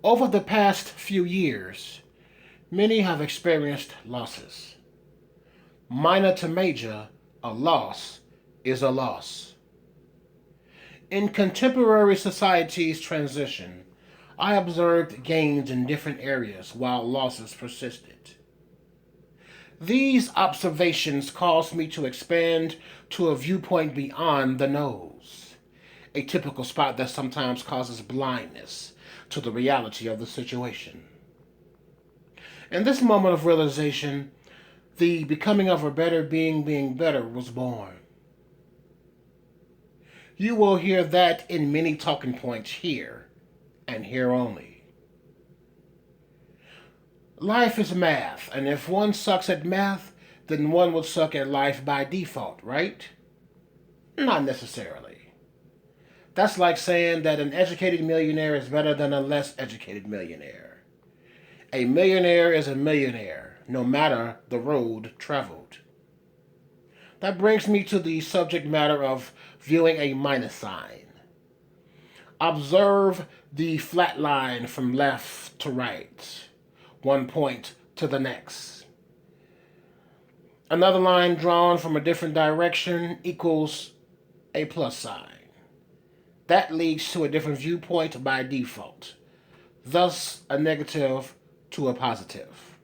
Over the past few years, many have experienced losses. Minor to major, a loss is a loss. In contemporary society's transition, I observed gains in different areas while losses persisted. These observations caused me to expand to a viewpoint beyond the nose, a typical spot that sometimes causes blindness to the reality of the situation. In this moment of realization, the becoming of a better being better was born. You will hear that in many talking points here, and here only. Life is math, and if one sucks at math, then one would suck at life by default, right? Not necessarily. That's like saying that an educated millionaire is better than a less educated millionaire. A millionaire is a millionaire, no matter the road traveled. That brings me to the subject matter of viewing a minus sign. Observe the flat line from left to right, one point to the next. Another line drawn from a different direction equals a plus sign. That leads to a different viewpoint by default, thus a negative to a positive.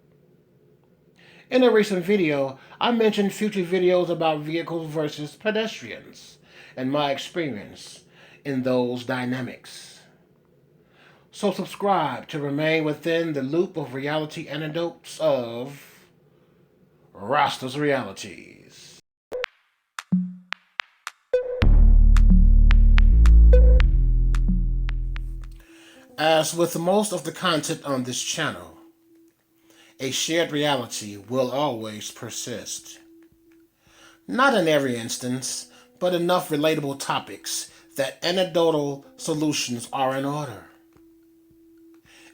In a recent video, I mentioned future videos about vehicles versus pedestrians and my experience in those dynamics. So subscribe to remain within the loop of reality anecdotes of Rasta's Realities. As with most of the content on this channel, a shared reality will always persist. Not in every instance, but enough relatable topics that anecdotal solutions are in order.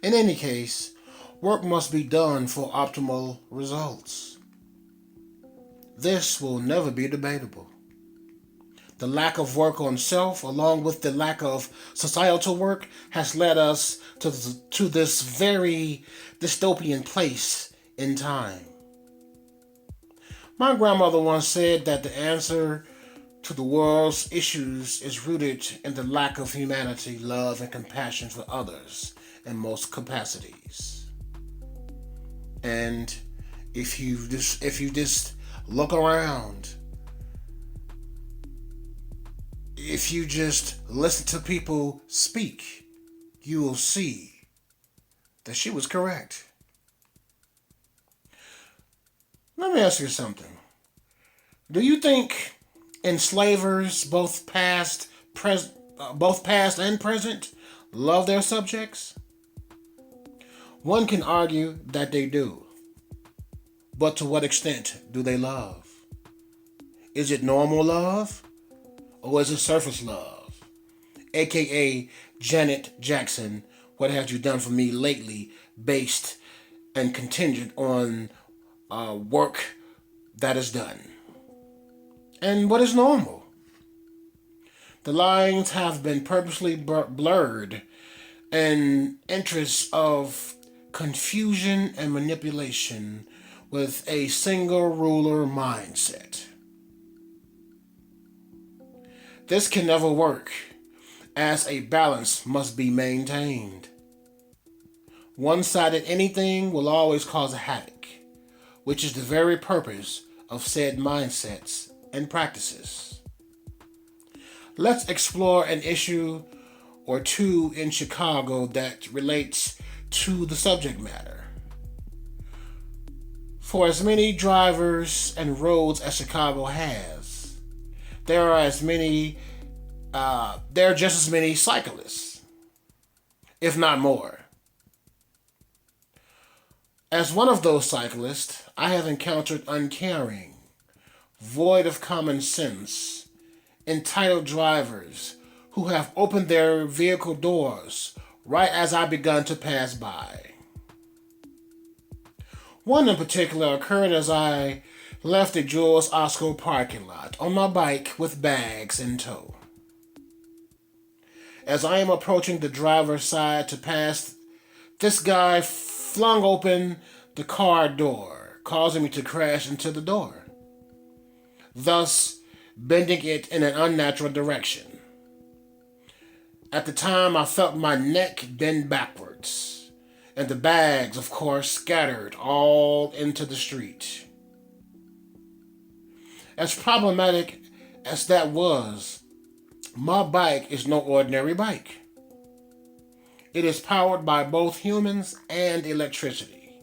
In any case, work must be done for optimal results. This will never be debatable. The lack of work on self, along with the lack of societal work, has led us to this very dystopian place in time. My grandmother once said that the answer to the world's issues is rooted in the lack of humanity, love, and compassion for others in most capacities. And if you just look around, if you just listen to people speak, you will see that she was correct. Let me ask you something. Do you think enslavers, both past and present, love their subjects? One can argue that they do. But to what extent do they love? Is it normal love? Or is it surface love? AKA Janet Jackson, what have you done for me lately, based and contingent on work that is done. And what is normal? The lines have been purposely blurred in interests of confusion and manipulation with a single ruler mindset. This can never work, as a balance must be maintained. One-sided anything will always cause havoc, which is the very purpose of said mindsets and practices. Let's explore an issue or two in Chicago that relates to the subject matter. For as many drivers and roads as Chicago has, there are just as many cyclists, if not more. As one of those cyclists, I have encountered uncaring, void of common sense, entitled drivers who have opened their vehicle doors right as I begun to pass by. One in particular occurred as I left the Jules Osco parking lot on my bike with bags in tow. As I am approaching the driver's side to pass This guy flung open the car door, causing me to crash into the door, thus bending it in an unnatural direction. At the time, I felt my neck bend backwards, and the bags, of course, scattered all into the street. As problematic as that was, my bike is no ordinary bike. It is powered by both humans and electricity,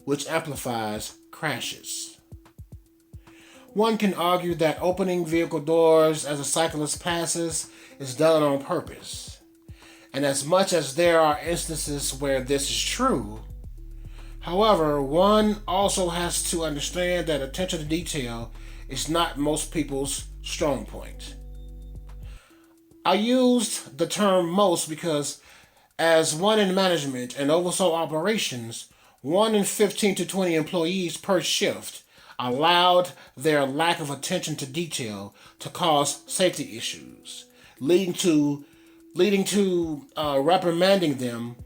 which amplifies crashes. One can argue that opening vehicle doors as a cyclist passes is done on purpose. And as much as there are instances where this is true, however, one also has to understand that attention to detail is not most people's strong point. I used the term most because, as one in management and oversaw operations, 1 in 15 to 20 employees per shift allowed their lack of attention to detail to cause safety issues, leading to reprimanding them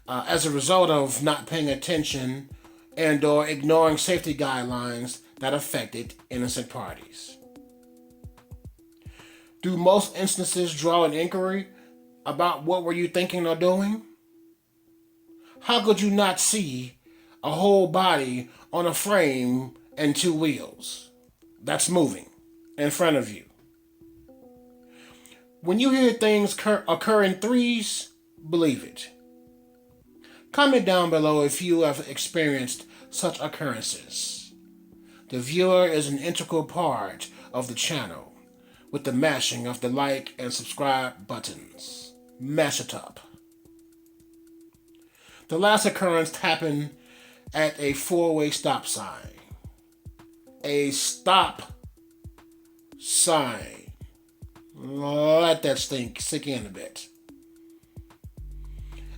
as a result of not paying attention and or ignoring safety guidelines that affected innocent parties. Do most instances draw an inquiry about what were you thinking or doing? How could you not see a whole body on a frame and 2 wheels that's moving in front of you? When you hear things occur in threes, believe it. Comment down below if you have experienced such occurrences. The viewer is an integral part of the channel with the mashing of the like and subscribe buttons. Mash it up. The last occurrence happened at a 4-way stop sign. A stop sign. Let that sink in a bit.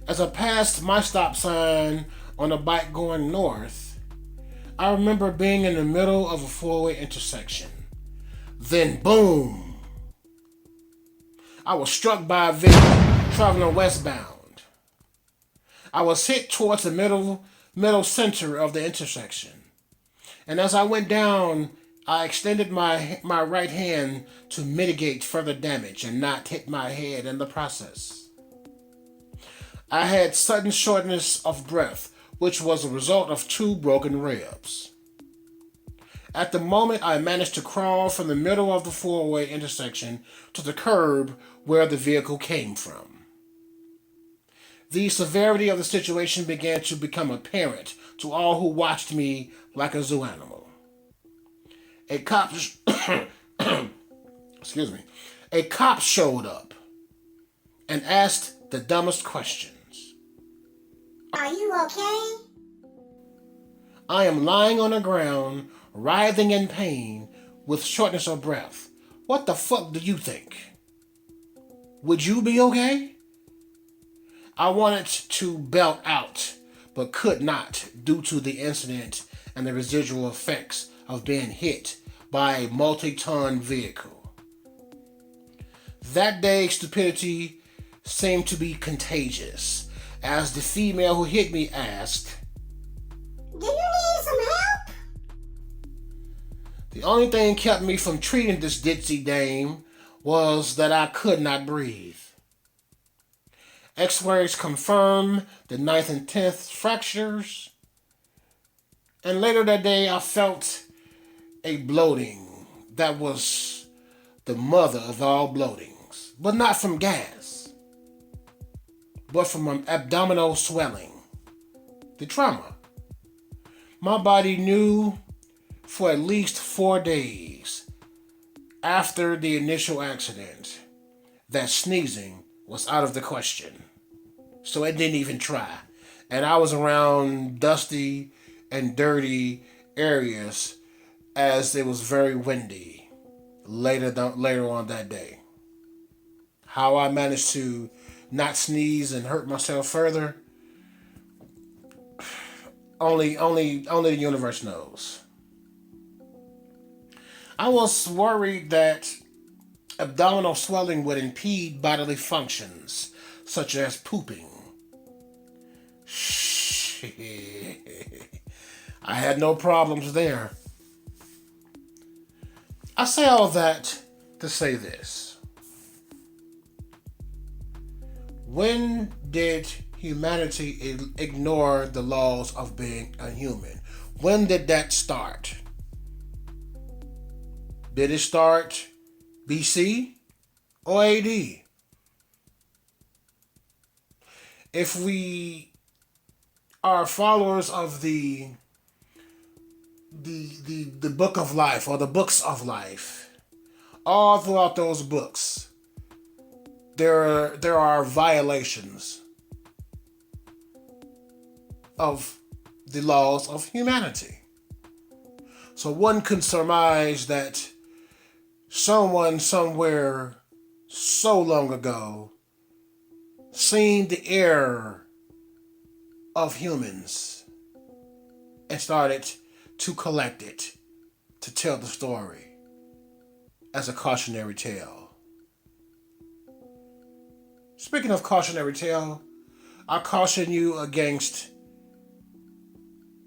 As I passed my stop sign on a bike going north, I remember being in the middle of a 4-way intersection. Then boom! I was struck by a vehicle traveling westbound. I was hit towards the middle center of the intersection. And as I went down, I extended my right hand to mitigate further damage and not hit my head in the process. I had sudden shortness of breath, which was a result of 2 broken ribs. At the moment, I managed to crawl from the middle of the 4-way intersection to the curb where the vehicle came from. The severity of the situation began to become apparent to all who watched me like a zoo animal. A cop, excuse me, a cop showed up and asked the dumbest questions. Are you okay? I am lying on the ground, writhing in pain with shortness of breath. What the fuck do you think? Would you be okay? I wanted to belt out, but could not due to the incident and the residual effects of being hit by a multi-ton vehicle. That day, stupidity seemed to be contagious, as the female who hit me asked, "Do you need some help?" The only thing kept me from treating this ditzy dame was that I could not breathe. X-rays confirmed the 9th and 10th fractures, and later that day I felt a bloating that was the mother of all bloatings, but not from gas, but from an abdominal swelling, the trauma. My body knew for at least 4 days after the initial accident that sneezing was out of the question. So it didn't even try. And I was around dusty and dirty areas as it was very windy later on that day. How I managed to not sneeze and hurt myself further, only the universe knows. I was worried that abdominal swelling would impede bodily functions such as pooping, I had no problems there. I say all that to say this. When did humanity ignore the laws of being a human? When did that start? Did it start BC or AD? If we are followers of the book of life or the books of life, all throughout those books, there are violations of the laws of humanity. So one could surmise that someone somewhere so long ago seen the error of humans and started to collect it to tell the story as a cautionary tale. Speaking of cautionary tale, I caution you against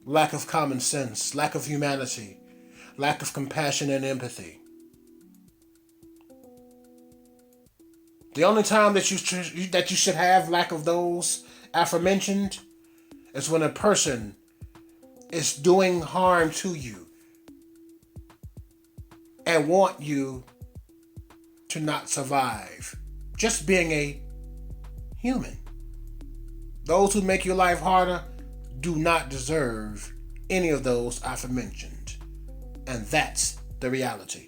lack of common sense, lack of humanity, lack of compassion and empathy. The only time that you should have lack of those aforementioned is when a person is doing harm to you and want you to not survive. Just being a human. Those who make your life harder do not deserve any of those aforementioned. And that's the reality.